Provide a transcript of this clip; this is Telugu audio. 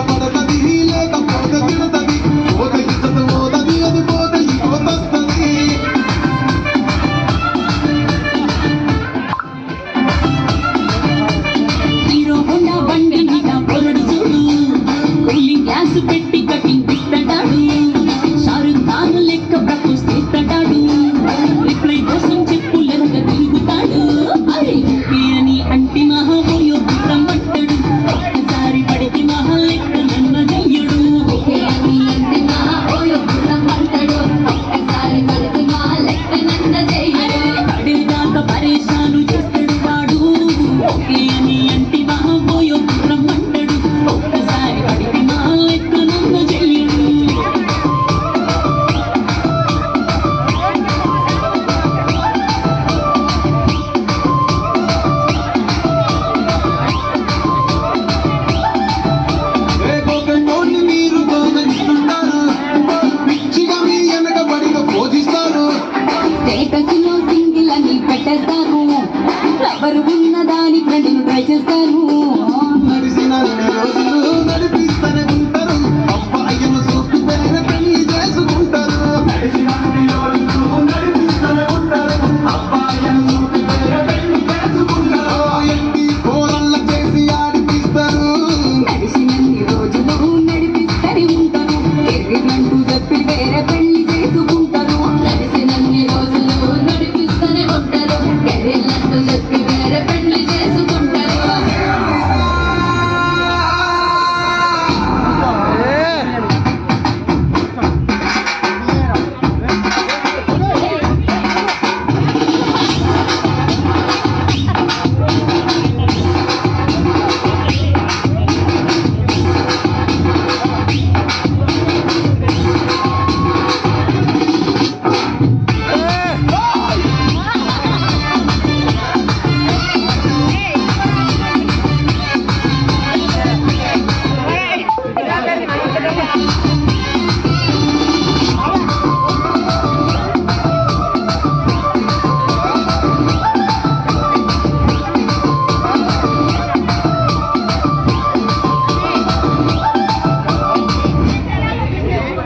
పడతది లేకపోతే తిడతది పోత ఇచ్చత పోతది అది పోత ఈ పోతొస్తది హీరో హోండా బండి మీద పొరడు చూడు కూలింగ్ గ్లాస్ పెట్టి కటింగ్ ఇస్తాడు షారుఖ్ ఖాన్ లెక్క ప్రపోజ్ చేస్తాడు రిప్లై కోసం చెప్పులెనక తిరుగుతాడు అరే అని అంటి మహాబోయో రమ్మంటాడు ఒక్కసారి పడితే మహా లెక్క నన్న చెయ్యడు పడేదాకా పరేషాను చేస్తాడు వాడు ఓకే అని అంటి మహాబోయో రమ్మంటాడు ఒక్కసారి పడితే మహా లెక్క నన్న చెయ్యడు కోకటోని మీరు దోగనిస్తుంటారు పిచ్చిగా మీ వెనక పడిగా పోజిస్తారు స్టేటస్లో సింగిల్ అని పెట్టేస్తాను రబ్బరు ఉన్న దాని ఫ్రెండ్ను ట్రై చేస్తాను నడిసిన రోజులు నడిపిస్తాను